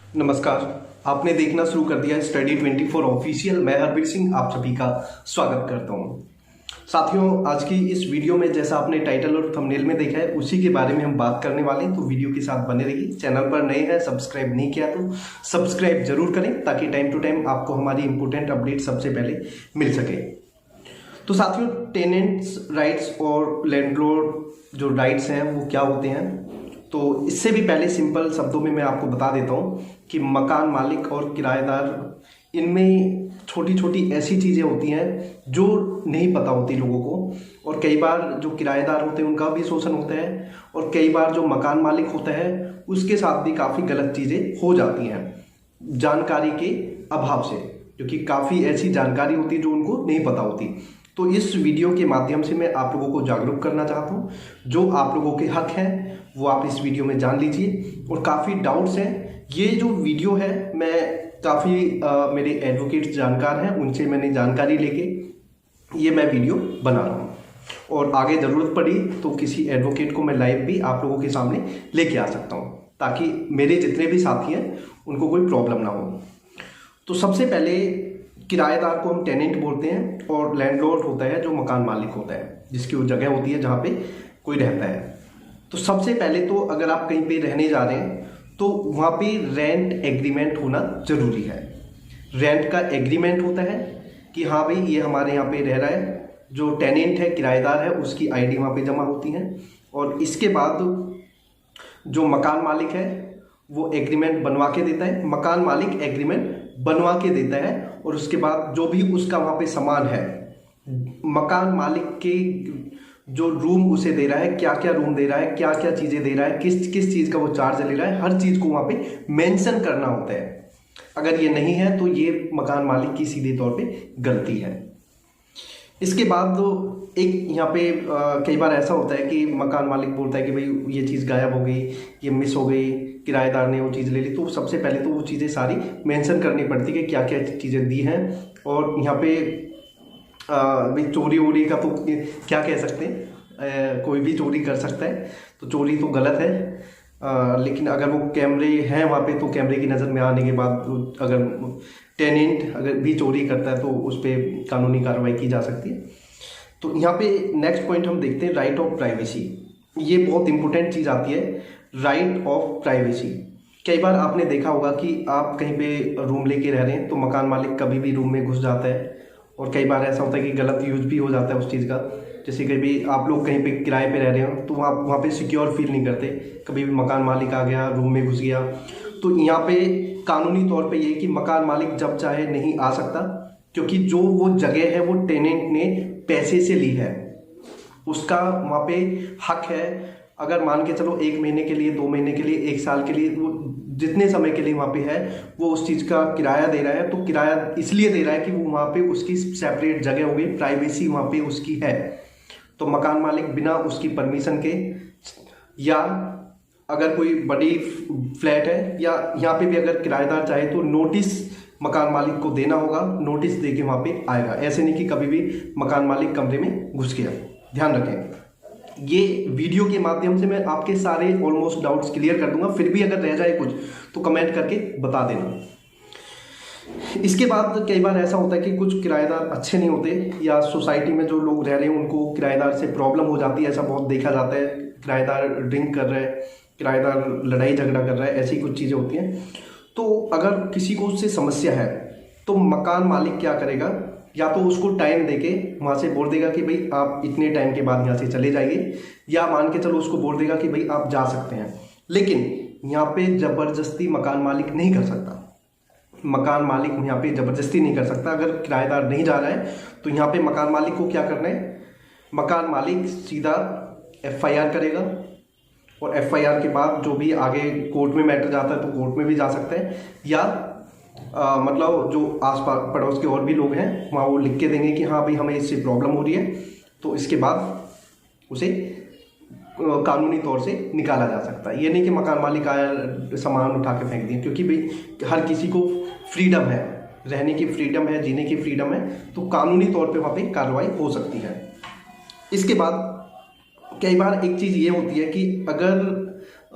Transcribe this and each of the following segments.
नमस्कार। आपने देखना शुरू कर दिया है स्टडी 24 ऑफिशियल। मैं हरबीर सिंह आप सभी का स्वागत करता हूं। साथियों, आज की इस वीडियो में जैसा आपने टाइटल और थंबनेल में देखा है उसी के बारे में हम बात करने वाले हैं, तो वीडियो के साथ बने रहिए। चैनल पर नए हैं, सब्सक्राइब नहीं किया तो सब्सक्राइब जरूर करें ताकि टाइम टू टाइम आपको हमारी इंपोर्टेंट अपडेट सबसे पहले मिल सके। तो साथियों, टेनेंट्स राइट्स और लैंडलॉर्ड जो राइट्स हैं वो क्या होते हैं, तो इससे भी पहले सिंपल शब्दों में मैं आपको बता देता हूँ कि मकान मालिक और किराएदार, इनमें छोटी छोटी ऐसी चीज़ें होती हैं जो नहीं पता होती लोगों को। और कई बार जो किराएदार होते हैं उनका भी शोषण होता है, और कई बार जो मकान मालिक होता है उसके साथ भी काफ़ी गलत चीज़ें हो जाती हैं जानकारी के अभाव से, क्योंकि काफ़ी ऐसी जानकारी होती है जो उनको नहीं पता होती। तो इस वीडियो के माध्यम से मैं आप लोगों को जागरूक करना चाहता हूँ। जो आप लोगों के हक हैं वो आप इस वीडियो में जान लीजिए। और काफ़ी डाउट्स हैं, ये जो वीडियो है मैं काफ़ी मेरे एडवोकेट जानकार हैं उनसे मैंने जानकारी लेके ये मैं वीडियो बना रहा हूँ। और आगे ज़रूरत पड़ी तो किसी एडवोकेट को मैं लाइव भी आप लोगों के सामने लेके आ सकता हूँ, ताकि मेरे जितने भी साथी हैं उनको कोई प्रॉब्लम ना हो। तो सबसे पहले किराएदार को हम टेनेंट बोलते हैं, और लैंडलॉर्ड होता है जो मकान मालिक होता है, जिसकी वो जगह होती है जहाँ पे कोई रहता है। तो सबसे पहले तो अगर आप कहीं पे रहने जा रहे हैं तो वहाँ पे रेंट एग्रीमेंट होना ज़रूरी है। रेंट का एग्रीमेंट होता है कि हाँ भाई ये हमारे यहाँ पे रह रहा है, जो टेनेंट है किराएदार है उसकी आईडी वहाँ पे जमा होती है। और इसके बाद जो मकान मालिक है वो एग्रीमेंट बनवा के देता है, मकान मालिक एग्रीमेंट बनवा के देता है। और उसके बाद जो भी उसका वहाँ पे सामान है, मकान मालिक के जो रूम उसे दे रहा है, क्या क्या रूम दे रहा है, क्या क्या चीज़ें दे रहा है, किस किस चीज़ का वो चार्ज ले रहा है, हर चीज़ को वहाँ पे मेंशन करना होता है। अगर ये नहीं है तो ये मकान मालिक की सीधे तौर पे गलती है। इसके बाद तो एक यहाँ पे कई बार ऐसा होता है कि मकान मालिक बोलता है कि भाई ये चीज़ गायब हो गई, ये मिस हो गई, किराएदार ने वो चीज़ ले ली। तो सबसे पहले तो वो चीज़ें सारी मेंशन करनी पड़ती है कि क्या क्या चीज़ें दी हैं। और यहाँ पे भाई चोरी वोरी का तो क्या कह सकते हैं, कोई भी चोरी कर सकता है, तो चोरी तो गलत है। लेकिन अगर वो कैमरे हैं वहाँ पे तो कैमरे की नज़र में आने के बाद अगर टेनेंट अगर भी चोरी करता है तो उस पर कानूनी कार्रवाई की जा सकती है। तो यहाँ पे नेक्स्ट पॉइंट हम देखते हैं राइट ऑफ प्राइवेसी। ये बहुत इंपॉर्टेंट चीज़ आती है, राइट ऑफ प्राइवेसी। कई बार आपने देखा होगा कि आप कहीं पे रूम लेके रह रहे हैं तो मकान मालिक कभी भी रूम में घुस जाता है, और कई बार ऐसा होता है कि गलत यूज भी हो जाता है उस चीज़ का। जैसे कभी आप लोग कहीं पे किराए पे रह रहे हो तो वहाँ पे सिक्योर फील नहीं करते, कभी भी मकान मालिक आ गया रूम में घुस गया। तो यहाँ पे कानूनी तौर पे ये कि मकान मालिक जब चाहे नहीं आ सकता, क्योंकि जो वो जगह है वो टेनेंट ने पैसे से ली है, उसका वहाँ पे हक है। अगर मान के चलो 1 महीने के लिए, 2 महीने के लिए, 1 साल के लिए, वो जितने समय के लिए वहाँ पे है वो उस चीज़ का किराया दे रहा है। तो किराया इसलिए दे रहा है कि वो वहाँ पे उसकी सेपरेट जगह हो गई, प्राइवेसी वहाँ पे उसकी है। तो मकान मालिक बिना उसकी परमिशन के, या अगर कोई बड़ी फ्लैट है या यहाँ पे भी अगर किराएदार चाहे तो नोटिस मकान मालिक को देना होगा, नोटिस दे के वहाँ पे आएगा। ऐसे नहीं कि कभी भी मकान मालिक कमरे में घुस गया। ध्यान रखें, ये वीडियो के माध्यम से मैं आपके सारे ऑलमोस्ट डाउट्स क्लियर कर दूंगा। फिर भी अगर रह जाए कुछ तो कमेंट करके बता देना। इसके बाद कई बार ऐसा होता है कि कुछ किराएदार अच्छे नहीं होते, या सोसाइटी में जो लोग रह रहे हैं उनको किराएदार से प्रॉब्लम हो जाती है। ऐसा बहुत देखा जाता है, किराएदार ड्रिंक कर रहा है, किराएदार लड़ाई झगड़ा कर रहा है, ऐसी कुछ चीज़ें होती हैं। तो अगर किसी को उससे समस्या है तो मकान मालिक क्या करेगा, या तो उसको टाइम देके वहाँ से बोल देगा कि भाई आप इतने टाइम के बाद यहाँ से चले जाइए, या मान के चलो उसको बोल देगा कि भाई आप जा सकते हैं। लेकिन यहाँ पे ज़बरदस्ती मकान मालिक नहीं कर सकता। मकान मालिक यहाँ पे ज़बरदस्ती नहीं कर सकता। अगर किराएदार नहीं जा रहा है तो यहाँ पे मकान मालिक को क्या करना है, मकान मालिक सीधा FIR करेगा, और FIR के बाद जो भी आगे कोर्ट में मैटर जाता है तो कोर्ट में भी जा सकते हैं, या मतलब जो आस पास पड़ोस के और भी लोग हैं वहाँ वो लिख के देंगे कि हाँ भाई हमें इससे प्रॉब्लम हो रही है। तो इसके बाद उसे कानूनी तौर से निकाला जा सकता है। ये नहीं कि मकान मालिक आया सामान उठा के फेंक दिया, क्योंकि भाई हर किसी को फ्रीडम है, रहने की फ्रीडम है, जीने की फ्रीडम है, तो कानूनी तौर पे वहाँ पे कार्रवाई हो सकती है। इसके बाद कई बार एक चीज़ ये होती है कि अगर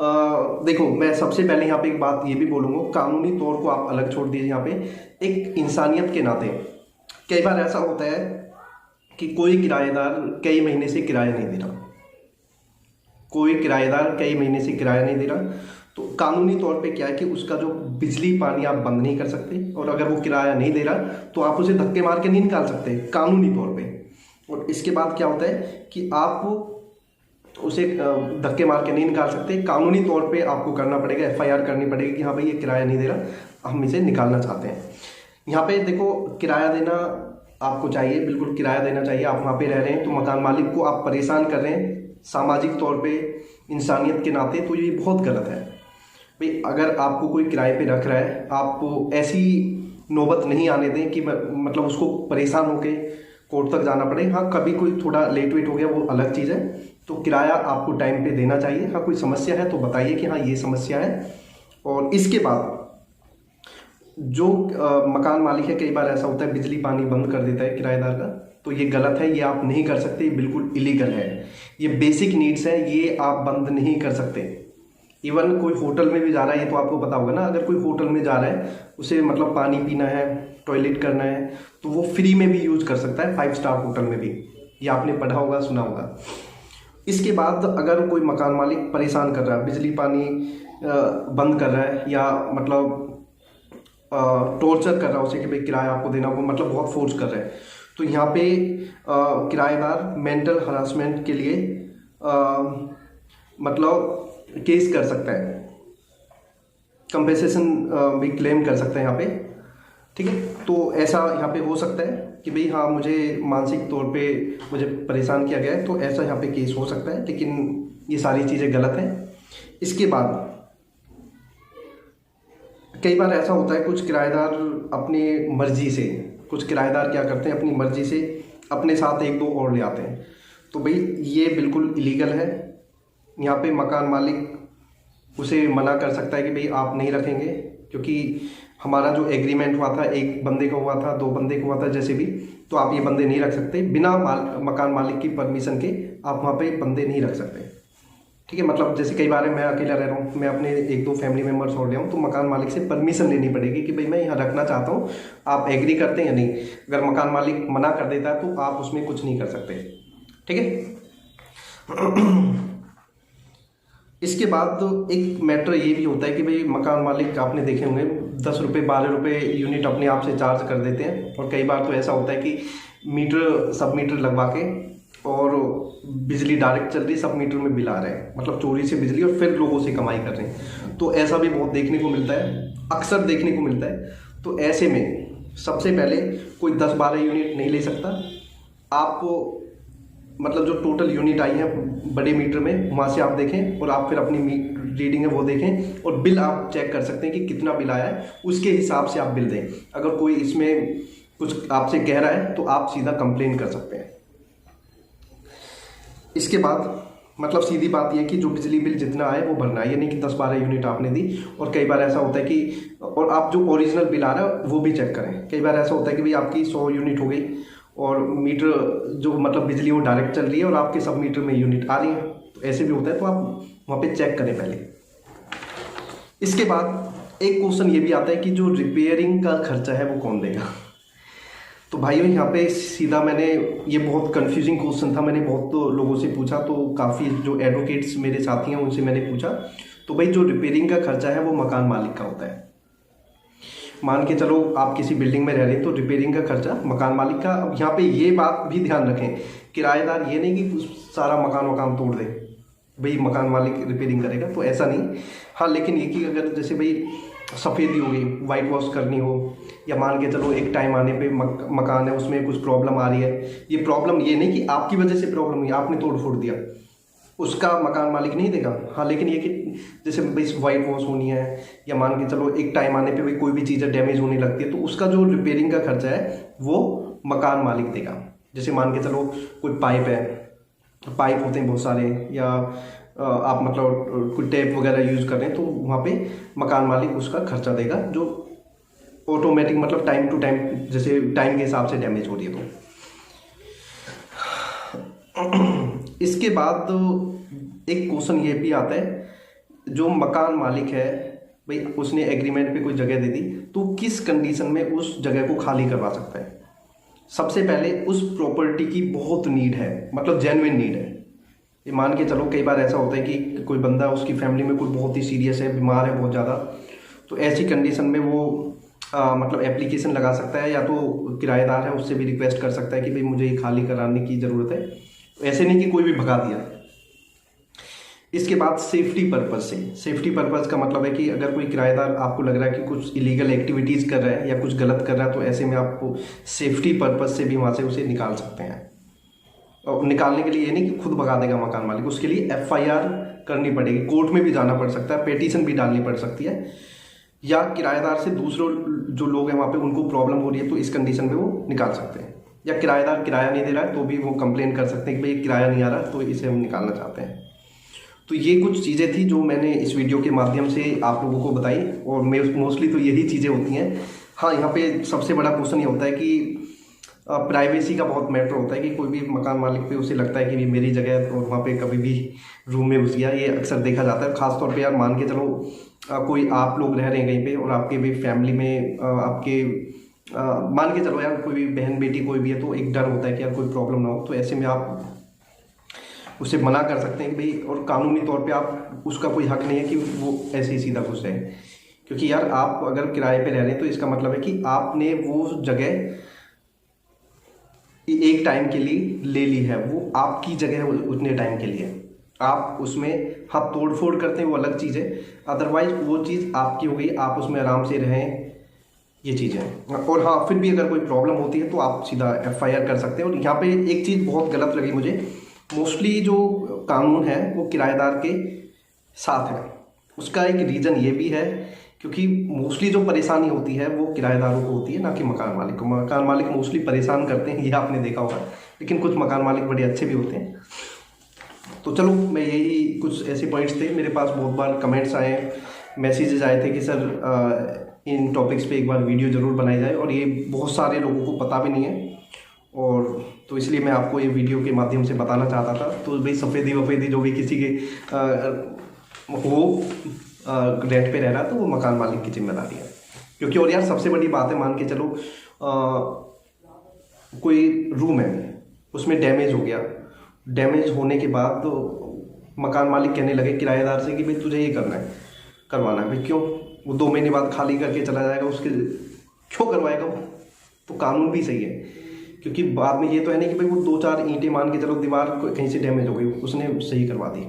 देखो, मैं सबसे पहले यहाँ पे एक बात ये भी बोलूँगा, कानूनी तौर को आप अलग छोड़ दीजिए। यहाँ पे एक इंसानियत के नाते कई बार ऐसा होता है कि कोई किराएदार कई महीने से किराया नहीं दे रहा, कोई किराएदार कई महीने से किराया नहीं दे रहा, तो कानूनी तौर पे क्या है कि उसका जो बिजली पानी आप बंद नहीं कर सकते, और अगर वो किराया नहीं दे रहा तो आप उसे धक्के मार के नहीं निकाल सकते कानूनी तौर पे। और इसके बाद क्या होता है कि आप उसे धक्के मार के नहीं निकाल सकते, कानूनी तौर पे आपको करना पड़ेगा, एफआईआर करनी पड़ेगी कि हाँ भाई ये किराया नहीं दे रहा, हम इसे निकालना चाहते हैं। यहाँ पे देखो, किराया देना आपको चाहिए, बिल्कुल किराया देना चाहिए। आप वहाँ पे रह रहे हैं तो मकान मालिक को आप परेशान कर रहे हैं सामाजिक तौर पे, इंसानियत के नाते, तो ये बहुत गलत है भाई। अगर आपको कोई किराए पे रख रहा है, आप ऐसी नौबत नहीं आने दें कि मतलब उसको परेशान होके कोर्ट तक जाना पड़े। हाँ, कभी कोई थोड़ा लेट वेट हो गया वो अलग चीज़ है, तो किराया आपको टाइम पे देना चाहिए। हाँ, कोई समस्या है तो बताइए कि हाँ ये समस्या है। और इसके बाद जो मकान मालिक है, कई बार ऐसा होता है बिजली पानी बंद कर देता है किराएदार का, तो ये गलत है, ये आप नहीं कर सकते, बिल्कुल इलीगल है। ये बेसिक नीड्स है, ये आप बंद नहीं कर सकते। इवन कोई होटल में भी जा रहा है, ये तो आपको पता होगा ना, अगर कोई होटल में जा रहा है, उसे मतलब पानी पीना है, टॉयलेट करना है, तो वो फ्री में भी यूज कर सकता है, 5 स्टार होटल में भी। ये आपने पढ़ा होगा, सुना होगा। इसके बाद अगर कोई मकान मालिक परेशान कर रहा है, बिजली पानी बंद कर रहा है, या मतलब टॉर्चर कर रहा है उसे कि भाई किराया आपको देना, वो मतलब बहुत फोर्स कर रहा है, तो यहाँ पे किराएदार मेंटल हरासमेंट के लिए मतलब केस कर सकता है, कंपेंसेशन भी क्लेम कर सकता है यहाँ पे, ठीक है। तो ऐसा यहाँ पे हो सकता है कि भाई हाँ मुझे मानसिक तौर पे मुझे परेशान किया गया है, तो ऐसा यहाँ पे केस हो सकता है, लेकिन ये सारी चीज़ें गलत हैं। इसके बाद कई बार ऐसा होता है, कुछ किराएदार अपनी मर्जी से, कुछ किराएदार क्या करते हैं, अपनी मर्जी से अपने साथ 1-2 और ले आते हैं, तो भाई ये बिल्कुल इलीगल है। यहाँ पे मकान मालिक उसे मना कर सकता है कि भाई आप नहीं रखेंगे, क्योंकि हमारा जो एग्रीमेंट हुआ था, 1 बंदे का हुआ था, 2 बंदे का हुआ था, जैसे भी, तो आप ये बंदे नहीं रख सकते, बिना मकान मालिक की परमिशन के आप वहाँ पे बंदे नहीं रख सकते, ठीक है। मतलब जैसे कई बार मैं अकेला रह रहा हूँ, मैं अपने 1-2 फैमिली मेम्बर्स छोड़ रहा हूँ, तो मकान मालिक से परमिशन लेनी पड़ेगी कि भाई मैं यहाँ रखना चाहता हूँ, आप एग्री करते हैं या नहीं। अगर मकान मालिक मना कर देता है तो आप उसमें कुछ नहीं कर सकते, ठीक है। इसके बाद एक मैटर ये भी होता है कि भाई मकान मालिक, आपने देखे होंगे, 10 रुपये 12 रुपये यूनिट अपने आप से चार्ज कर देते हैं, और कई बार तो ऐसा होता है कि मीटर सब मीटर लगवा के और बिजली डायरेक्ट चल रही, सब मीटर में बिल आ रहे हैं, मतलब चोरी से बिजली, और फिर लोगों से कमाई कर रहे हैं। तो ऐसा भी बहुत देखने को मिलता है, अक्सर देखने को मिलता है। तो ऐसे में सबसे पहले कोई 10-12 यूनिट नहीं ले सकता। आप मतलब जो टोटल यूनिट आई है बड़े मीटर में, वहाँ से आप देखें, और आप फिर अपनी रीडिंग है वो देखें, और बिल आप चेक कर सकते हैं कि कितना बिल आया है, उसके हिसाब से आप बिल दें। अगर कोई इसमें कुछ आपसे कह रहा है तो आप सीधा कंप्लेन कर सकते हैं। इसके बाद मतलब सीधी बात यह कि जो बिजली बिल जितना आए वो भरना है, ये नहीं कि 10-12 यूनिट आपने दी। और कई बार ऐसा होता है कि, और आप जो ओरिजिनल बिल आ रहा है वो भी चेक करें। कई बार ऐसा होता है कि भाई आपकी 100 यूनिट हो गई, और मीटर जो मतलब बिजली वो डायरेक्ट चल रही है, और आपके सब मीटर में यूनिट आ रही है, तो ऐसे भी होता है, तो आप वहाँ पे चेक करें पहले। इसके बाद एक क्वेश्चन ये भी आता है कि जो रिपेयरिंग का खर्चा है वो कौन देगा। तो भाइयों यहाँ पे सीधा मैंने, ये बहुत कंफ्यूजिंग क्वेश्चन था, मैंने बहुत लोगों से पूछा, तो काफ़ी जो एडवोकेट्स मेरे साथी हैं उनसे मैंने पूछा, तो भाई जो रिपेयरिंग का खर्चा है वो मकान मालिक का होता है। मान के चलो आप किसी बिल्डिंग में रह रहे हैं, तो रिपेयरिंग का खर्चा मकान मालिक का। अब यहाँ पे ये बात भी ध्यान रखें, किराएदार ये नहीं कि सारा मकान तोड़ दे, भाई मकान मालिक रिपेयरिंग करेगा, तो ऐसा नहीं। हाँ, लेकिन ये कि अगर जैसे भाई सफ़ेदी हो गई, वाइट वॉश करनी हो, या मान के चलो एक टाइम आने पे मकान है उसमें कुछ प्रॉब्लम आ रही है, ये प्रॉब्लम ये नहीं कि आपकी वजह से प्रॉब्लम हुई, आपने तोड़ फोड़ दिया, उसका मकान मालिक नहीं देगा। हाँ, लेकिन ये कि जैसे भाई वाइट वॉश होनी है, या मान के चलो एक टाइम आने पे भाई कोई भी चीज़ डैमेज होने लगती है, तो उसका जो रिपेयरिंग का खर्चा है वो मकान मालिक देगा। जैसे मान के चलो कोई पाइप है, पाइप होते हैं बहुत सारे, या आप मतलब कोई टैप वगैरह यूज़ कर रहे हैं, तो वहाँ पे मकान मालिक उसका खर्चा देगा, जो ऑटोमेटिक मतलब टाइम टू टाइम, जैसे टाइम के हिसाब से डैमेज हो रही है। तो इसके बाद एक क्वेश्चन ये भी आता है जो मकान मालिक है भाई, उसने एग्रीमेंट पे कोई जगह दे दी, तो किस कंडीशन में उस जगह को खाली करवा सकता है। सबसे पहले उस प्रॉपर्टी की बहुत नीड है, मतलब जेन्युइन नीड है। ये मान के चलो, कई बार ऐसा होता है कि कोई बंदा, उसकी फैमिली में कोई बहुत ही सीरियस है, बीमार है बहुत ज़्यादा, तो ऐसी कंडीशन में वो मतलब एप्लीकेशन लगा सकता है, या तो किराएदार है उससे भी रिक्वेस्ट कर सकता है कि भाई मुझे ये खाली कराने की ज़रूरत है। ऐसे नहीं कि कोई भी भगा दिया। इसके बाद सेफ्टी पर्पज़ से, सेफ्टी पर्पज़ का मतलब है कि अगर कोई किराएदार आपको लग रहा है कि कुछ इलीगल एक्टिविटीज़ कर रहा है या कुछ गलत कर रहा है, तो ऐसे में आपको सेफ्टी पर्पज़ से भी वहाँ से उसे निकाल सकते हैं। और निकालने के लिए ये नहीं कि खुद भगा देगा मकान मालिक, उसके लिए FIR करनी पड़ेगी, कोर्ट में भी जाना पड़ सकता है, पेटिशन भी डालनी पड़ सकती है, या किराएदार से दूसरों जो लोग हैं वहाँ पे उनको प्रॉब्लम हो रही है, तो इस कंडीशन में वो निकाल सकते हैं। या किराएदार किराया नहीं दे रहा है तो भी वो कंप्लेन कर सकते हैं कि भाई किराया नहीं आ रहा, तो इसे हम निकालना चाहते हैं। तो ये कुछ चीज़ें थी जो मैंने इस वीडियो के माध्यम से आप लोगों को बताई, और मोस्टली तो यही चीज़ें होती हैं। हाँ, यहाँ पे सबसे बड़ा क्वेश्चन ये होता है कि प्राइवेसी का बहुत मैटर होता है कि कोई भी मकान मालिक पे उसे लगता है कि मेरी जगह है और वहाँ पे कभी भी रूम में घुस गया। ये अक्सर देखा जाता है, खासतौर पे यार मान के चलो कोई आप लोग रह रहे हैं कहीं पे और आपके भी फैमिली में आपके मान के चलो यार कोई भी बहन बेटी कोई भी है, तो एक डर होता है कि यार कोई प्रॉब्लम ना हो। तो ऐसे में आप उसे मना कर सकते हैं कि भाई, और कानूनी तौर पे आप उसका कोई हक नहीं है कि वो ऐसे ही सीधा घुस जाए, क्योंकि यार आप अगर किराए पे रह रहे हैं तो इसका मतलब है कि आपने वो जगह एक टाइम के लिए ले ली है, वो आपकी जगह है उतने टाइम के लिए। आप उसमें हाँ तोड़ फोड़ करते हैं वो अलग चीज़ है, अदरवाइज वो चीज़ आपकी हो गई, आप उसमें आराम से रहें, ये चीज़ है। और हाँ, फिर भी अगर कोई प्रॉब्लम होती है तो आप सीधा FIR कर सकते हैं। और यहाँ पे एक चीज़ बहुत गलत लगी मुझे, मोस्टली जो कानून है वो किराएदार के साथ है। उसका एक रीज़न ये भी है क्योंकि मोस्टली जो परेशानी होती है वो किराएदारों को होती है, ना कि मकान मालिक को। मकान मालिक मोस्टली परेशान करते हैं, ये आपने देखा होगा, लेकिन कुछ मकान मालिक बड़े अच्छे भी होते हैं। तो चलो, मैं यही कुछ ऐसे पॉइंट्स थे। मेरे पास बहुत बार कमेंट्स आए, मैसेजेस आए थे कि सर इन टॉपिक्स पे एक बार वीडियो ज़रूर बनाई जाए, और ये बहुत सारे लोगों को पता भी नहीं है, और तो इसलिए मैं आपको ये वीडियो के माध्यम से बताना चाहता था। तो भाई सफ़ेदी वफ़ेदी जो भी किसी के हो रेंट पे रह रहा है तो वो मकान मालिक की जिम्मेदारी है। क्योंकि और यार सबसे बड़ी बात है, मान के चलो कोई रूम है उसमें डैमेज हो गया, डैमेज होने के बाद तो मकान मालिक कहने लगे किराएदार से कि भाई तुझे ये करना है, करवाना है। भाई क्यों? वो 2 महीने बाद खाली करके चला जाएगा, उसके क्यों करवाएगा वो? तो कानून भी सही है, क्योंकि बाद में ये तो है नहीं कि भाई वो 2-4 ईंटें मान के चलो दीवार कहीं से डैमेज हो गई, उसने सही करवा दी।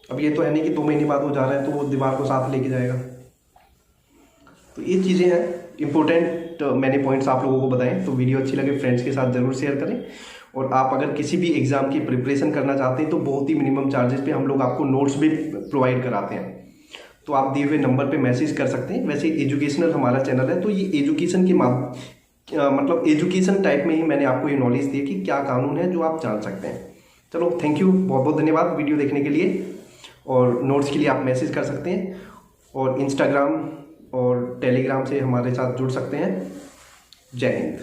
अब ये तो है नहीं कि 2 महीने बाद वो जा रहा है तो वो दीवार को साथ लेके जाएगा। तो ये चीज़ें हैं इम्पोर्टेंट, मैंने पॉइंट्स आप लोगों को बताएं। तो वीडियो अच्छी लगे फ्रेंड्स के साथ ज़रूर शेयर करें। और आप अगर किसी भी एग्ज़ाम की प्रिपरेशन करना चाहते हैं तो बहुत ही मिनिमम चार्जेस पे हम लोग आपको नोट्स भी प्रोवाइड कराते हैं, तो आप दिए हुए नंबर पे मैसेज कर सकते हैं। वैसे एजुकेशनल हमारा चैनल है, तो ये एजुकेशन के मतलब एजुकेशन टाइप में ही मैंने आपको ये नॉलेज दी है कि क्या कानून है जो आप जान सकते हैं। चलो, थैंक यू, बहुत बहुत धन्यवाद वीडियो देखने के लिए। और नोट्स के लिए आप मैसेज कर सकते हैं, और इंस्टाग्राम और टेलीग्राम से हमारे साथ जुड़ सकते हैं। जय हिंद।